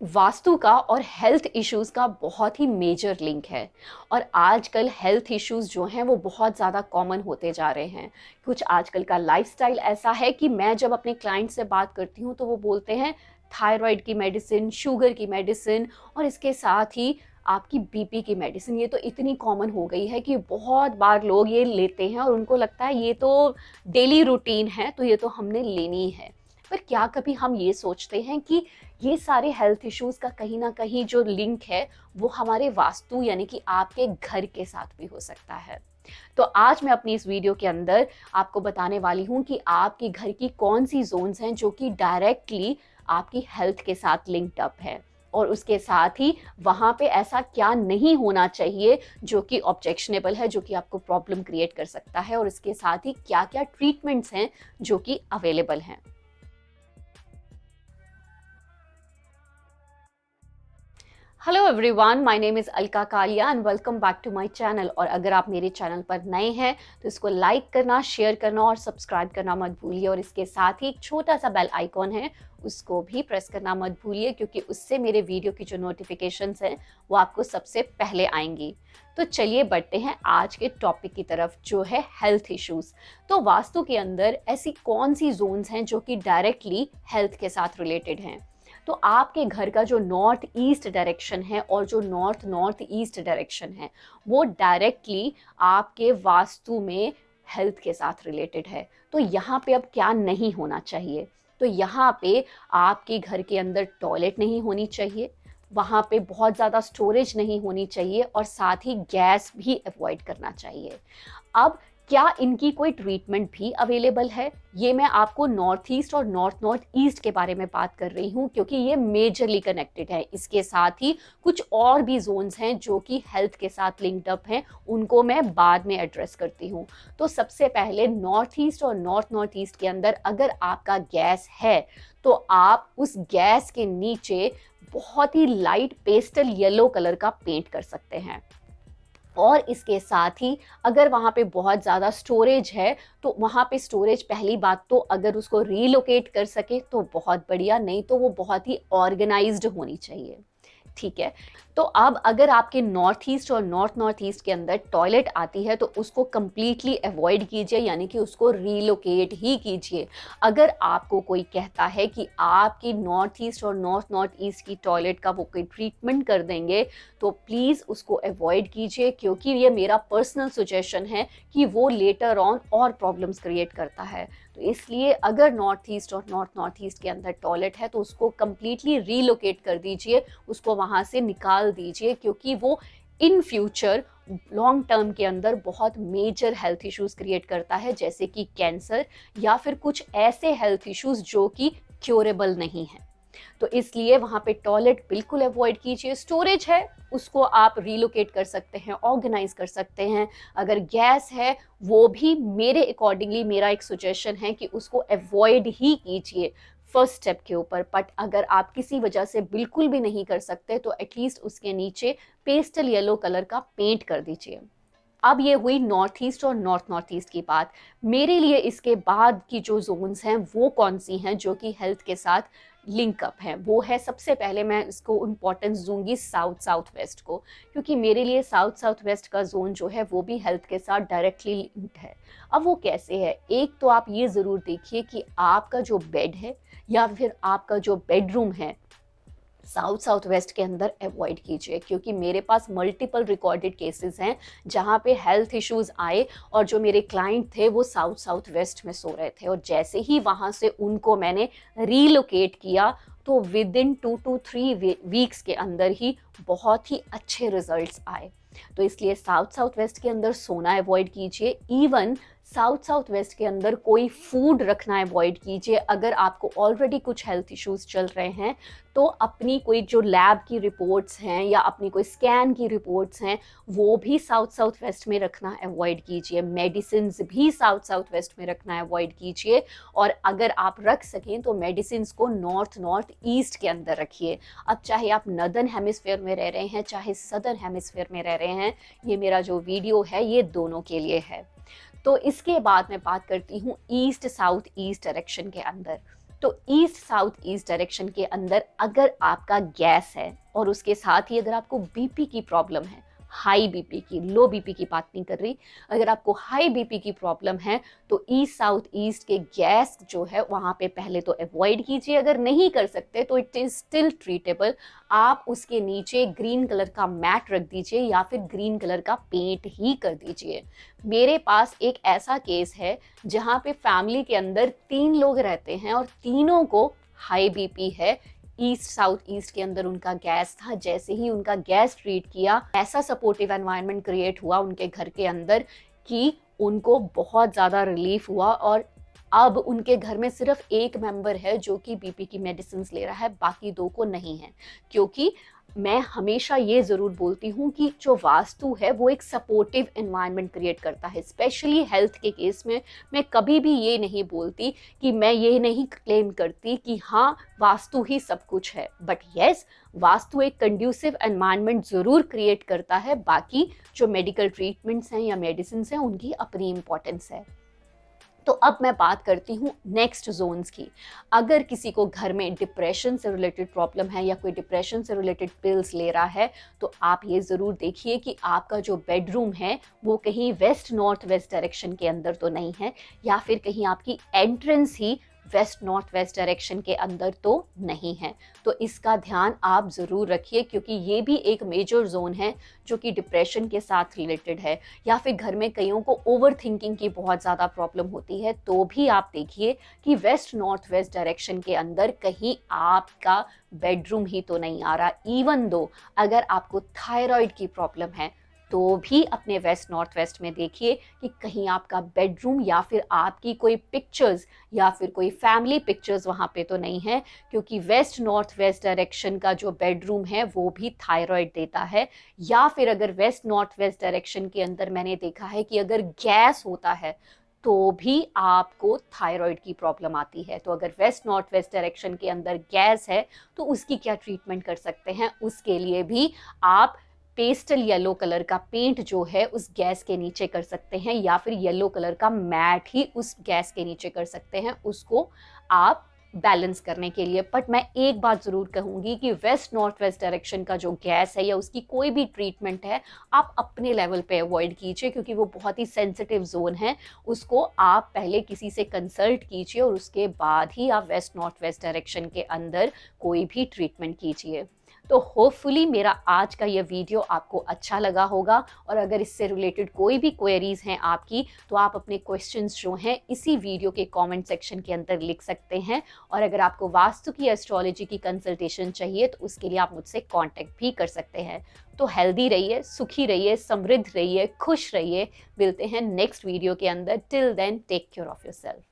वास्तु का और health issues का बहुत ही मेजर लिंक है और आजकल हेल्थ इश्यूज़ जो हैं वो बहुत ज़्यादा कॉमन होते जा रहे हैं। कुछ आजकल का लाइफ़स्टाइल ऐसा है कि मैं जब अपने क्लाइंट से बात करती हूँ तो वो बोलते हैं थायराइड की मेडिसिन, शुगर की मेडिसिन और इसके साथ ही आपकी बीपी की मेडिसिन। ये तो इतनी कॉमन हो गई है कि बहुत बार लोग ये लेते हैं और उनको लगता है ये तो डेली रूटीन है, तो ये तो हमने लेनी ही है। पर क्या कभी हम ये सोचते हैं कि ये सारे हेल्थ इश्यूज़ का कहीं न कहीं जो लिंक है, वो हमारे वास्तु यानी कि आपके घर के साथ भी हो सकता है। तो आज मैं अपनी इस वीडियो के अंदर आपको बताने वाली हूँ कि आपके घर की कौन-सी ज़ोन्स हैं जो कि डायरेक्टली आपकी हेल्थ के साथ लिंक्ड अप है। और उसके साथ ही वहाँ पे ऐसा क्या नहीं होना चाहिए जो कि ऑब्जेक्शनेबल है, जो कि आपको प्रॉब्लम क्रिएट कर सकता है और इसके साथ ही क्या-क्या ट्रीटमेंट्स हैं जो कि अवेलेबल हैं। Hello everyone, my name is Alka Kalia and welcome back to my channel. और अगर आप मेरे चैनल पर नए हैं तो इसको लाइक करना, शेयर करना और सब्सक्राइब करना मत भूलिए। और इसके साथ ही एक छोटा सा बेल आइकॉन है, उसको भी प्रेस करना मत भूलिए, क्योंकि उससे मेरे वीडियो की जो नोटिफिकेशंस हैं वो आपको सबसे पहले आएंगी। तो चलिए बढ़ते हैं आज के टॉपिक की तरफ, जो है हेल्थ इश्यूज़। तो वास्तु के अंदर ऐसी कौन सी जोन्स हैं जो कि डायरेक्टली हेल्थ के साथ रिलेटेड हैं। तो आपके घर का जो नॉर्थ ईस्ट डायरेक्शन है और जो नॉर्थ नॉर्थ ईस्ट डायरेक्शन है, वो डायरेक्टली आपके वास्तु में हेल्थ के साथ रिलेटेड है। तो यहाँ पे अब क्या नहीं होना चाहिए? तो यहाँ पे आपके घर के अंदर टॉयलेट नहीं होनी चाहिए, वहाँ पे बहुत ज़्यादा स्टोरेज नहीं होनी चाहिए और साथ ही गैस भी अवॉइड करना चाहिए। अब क्या इनकी कोई ट्रीटमेंट भी अवेलेबल है? ये मैं आपको नॉर्थ ईस्ट और नॉर्थ नॉर्थ ईस्ट के बारे में बात कर रही हूँ, क्योंकि ये मेजरली कनेक्टेड है। इसके साथ ही कुछ और भी जोन्स हैं जो कि हेल्थ के साथ लिंक्ड अप हैं, उनको मैं बाद में एड्रेस करती हूँ। तो सबसे पहले नॉर्थ ईस्ट और नॉर्थ नॉर्थ ईस्ट के अंदर अगर आपका गैस है तो आप उस गैस के नीचे बहुत ही लाइट पेस्टल येलो कलर का पेंट कर सकते हैं। और इसके साथ ही अगर वहाँ पे बहुत ज़्यादा स्टोरेज है तो वहाँ पे स्टोरेज, पहली बात तो अगर उसको रीलोकेट कर सके तो बहुत बढ़िया, नहीं तो वो बहुत ही ऑर्गेनाइज्ड होनी चाहिए। ठीक है। तो अब अगर आपके नॉर्थ ईस्ट और नॉर्थ नॉर्थ ईस्ट के अंदर टॉयलेट आती है तो उसको कंप्लीटली अवॉइड कीजिए, यानी कि उसको रीलोकेट ही कीजिए। अगर आपको कोई कहता है कि आपकी नॉर्थ ईस्ट और नॉर्थ नॉर्थ ईस्ट की टॉयलेट का वो कोई ट्रीटमेंट कर देंगे तो प्लीज़ उसको अवॉइड कीजिए, क्योंकि ये मेरा पर्सनल सजेशन है कि वो लेटर ऑन और प्रॉब्लम्स क्रिएट करता है। तो इसलिए अगर नॉर्थ ईस्ट और नॉर्थ नॉर्थ ईस्ट के अंदर टॉयलेट है तो उसको कंप्लीटली रीलोकेट कर दीजिए, उसको वहाँ से निकाल दीजिए, क्योंकि वो इन फ्यूचर लॉन्ग टर्म के अंदर बहुत मेजर हेल्थ इश्यूज क्रिएट करता है, जैसे कि कैंसर या फिर कुछ ऐसे हेल्थ इश्यूज जो कि क्योरेबल नहीं है। तो इसलिए वहाँ पे टॉयलेट बिल्कुल अवॉइड कीजिए। स्टोरेज है उसको आप रीलोकेट कर सकते हैं, ऑर्गेनाइज कर सकते हैं। अगर गैस है वो भी मेरे अकॉर्डिंगली मेरा एक सजेशन है कि उसको अवॉइड ही कीजिए फर्स्ट स्टेप के ऊपर। बट अगर आप किसी वजह से बिल्कुल भी नहीं कर सकते तो एटलीस्ट उसके नीचे पेस्टल येलो कलर का पेंट कर दीजिए। अब ये हुई नॉर्थ ईस्ट और नॉर्थ नॉर्थ ईस्ट की बात। मेरे लिए इसके बाद की जो जोन्स हैं वो कौन सी हैं जो कि हेल्थ के साथ लिंक अप हैं, वो है सबसे पहले मैं इसको इम्पोर्टेंस दूंगी साउथ साउथ वेस्ट को, क्योंकि मेरे लिए साउथ साउथ वेस्ट का जोन जो है वो भी हेल्थ के साथ डायरेक्टली लिंक्ड है। अब वो कैसे है? एक तो आप ये ज़रूर देखिए कि आपका जो बेड है या फिर आपका जो बेडरूम है साउथ साउथ वेस्ट के अंदर अवॉइड कीजिए, क्योंकि मेरे पास मल्टीपल रिकॉर्डेड केसेस हैं जहाँ पे हेल्थ इश्यूज आए और जो मेरे क्लाइंट थे वो साउथ साउथ वेस्ट में सो रहे थे और जैसे ही वहाँ से उनको मैंने रीलोकेट किया तो विद इन 2 to 3 वीक्स के अंदर ही बहुत ही अच्छे रिजल्ट्स आए। तो इसलिए साउथ साउथ वेस्ट के अंदर सोना अवॉइड कीजिए। इवन साउथ साउथ वेस्ट के अंदर कोई फूड रखना अवॉइड कीजिए। अगर आपको ऑलरेडी कुछ हेल्थ इश्यूज चल रहे हैं तो अपनी कोई जो लैब की रिपोर्ट्स हैं या अपनी कोई स्कैन की रिपोर्ट्स हैं वो भी साउथ साउथ वेस्ट में रखना अवॉइड कीजिए। मेडिसिन भी साउथ साउथ वेस्ट में रखना अवॉइड कीजिए। और अगर आप रख सकें तो मेडिसिन को नॉर्थ नॉर्थ ईस्ट के अंदर रखिए। अब चाहे आप नदर्न हेमिस्फेयर में रह रहे हैं चाहे सदर्न हेमिस्फेयर में रह रहे हैं, ये मेरा जो वीडियो है ये दोनों के लिए है। तो इसके बाद मैं बात करती हूँ ईस्ट साउथ ईस्ट डायरेक्शन के अंदर। तो ईस्ट साउथ ईस्ट डायरेक्शन के अंदर अगर आपका गैस है और उसके साथ ही अगर आपको बीपी की प्रॉब्लम है, हाई बीपी की, लो बीपी की बात नहीं कर रही, अगर आपको हाई बीपी की प्रॉब्लम है तो ईस्ट साउथ ईस्ट के गैस जो है वहाँ पे पहले तो अवॉइड कीजिए। अगर नहीं कर सकते तो इट इज़ स्टिल ट्रीटेबल। आप उसके नीचे ग्रीन कलर का मैट रख दीजिए या फिर ग्रीन कलर का पेंट ही कर दीजिए। मेरे पास एक ऐसा केस है जहाँ पे फैमिली के अंदर 3 लोग रहते हैं और तीनों को हाई बीपी है। ईस्ट साउथ ईस्ट के अंदर उनका गैस था। जैसे ही उनका गैस ट्रीट किया, ऐसा सपोर्टिव एनवायरनमेंट क्रिएट हुआ उनके घर के अंदर कि उनको बहुत ज़्यादा रिलीफ हुआ। और अब उनके घर में सिर्फ एक मेंबर है जो कि बीपी की मेडिसिन ले रहा है, बाकी 2 को नहीं है। क्योंकि मैं हमेशा ये ज़रूर बोलती हूँ कि जो वास्तु है वो एक सपोर्टिव एनवायरनमेंट क्रिएट करता है। स्पेशली हेल्थ के केस में मैं कभी भी ये नहीं बोलती कि मैं ये नहीं क्लेम करती कि हाँ वास्तु ही सब कुछ है, बट येस वास्तु एक कंड्यूसिव एनवायरनमेंट ज़रूर क्रिएट करता है। बाकी जो मेडिकल ट्रीटमेंट्स हैं या मेडिसिन हैं उनकी अपनी इम्पोर्टेंस है। तो अब मैं बात करती हूँ नेक्स्ट जोन्स की। अगर किसी को घर में डिप्रेशन से रिलेटेड प्रॉब्लम है या कोई डिप्रेशन से रिलेटेड पिल्स ले रहा है तो आप ये ज़रूर देखिए कि आपका जो बेडरूम है वो कहीं वेस्ट नॉर्थ वेस्ट डायरेक्शन के अंदर तो नहीं है, या फिर कहीं आपकी एंट्रेंस ही वेस्ट नॉर्थ वेस्ट डायरेक्शन के अंदर तो नहीं है। तो इसका ध्यान आप ज़रूर रखिए क्योंकि ये भी एक मेजर जोन है जो कि डिप्रेशन के साथ रिलेटेड है। या फिर घर में कईयों को ओवर थिंकिंग की बहुत ज़्यादा प्रॉब्लम होती है, तो भी आप देखिए कि वेस्ट नॉर्थ वेस्ट डायरेक्शन के अंदर कहीं आपका बेडरूम ही तो नहीं आ रहा। इवन दो अगर आपको थायराइड की प्रॉब्लम है तो भी अपने वेस्ट नॉर्थ वेस्ट में देखिए कि कहीं आपका बेडरूम या फिर आपकी कोई पिक्चर्स या फिर कोई फैमिली पिक्चर्स वहाँ पे तो नहीं है, क्योंकि वेस्ट नॉर्थ वेस्ट डायरेक्शन का जो बेडरूम है वो भी थायराइड देता है। या फिर अगर वेस्ट नॉर्थ वेस्ट डायरेक्शन के अंदर मैंने देखा है कि अगर गैस होता है तो भी आपको थायराइड की प्रॉब्लम आती है। तो अगर वेस्ट नॉर्थ वेस्ट डायरेक्शन के अंदर गैस है तो उसकी क्या ट्रीटमेंट कर सकते हैं, उसके लिए भी आप पेस्टल येलो कलर का पेंट जो है उस गैस के नीचे कर सकते हैं, या फिर येलो कलर का मैट ही उस गैस के नीचे कर सकते हैं उसको आप बैलेंस करने के लिए। बट मैं एक बात ज़रूर कहूँगी कि वेस्ट नॉर्थ वेस्ट डायरेक्शन का जो गैस है या उसकी कोई भी ट्रीटमेंट है आप अपने लेवल पे अवॉइड कीजिए, क्योंकि वो बहुत ही सेंसिटिव जोन है। उसको आप पहले किसी से कंसल्ट कीजिए और उसके बाद ही आप वेस्ट नॉर्थ वेस्ट डायरेक्शन के अंदर कोई भी ट्रीटमेंट कीजिए। तो होपफुली मेरा आज का ये वीडियो आपको अच्छा लगा होगा, और अगर इससे रिलेटेड कोई भी क्वेरीज हैं आपकी तो आप अपने क्वेश्चंस जो हैं इसी वीडियो के कमेंट सेक्शन के अंदर लिख सकते हैं। और अगर आपको वास्तु की एस्ट्रोलॉजी की कंसल्टेशन चाहिए तो उसके लिए आप मुझसे कांटेक्ट भी कर सकते हैं। तो हेल्दी रहिए, सुखी रहिए, समृद्ध रहिए, खुश रहिए। मिलते हैं नेक्स्ट वीडियो के अंदर। Till then take care of yourself.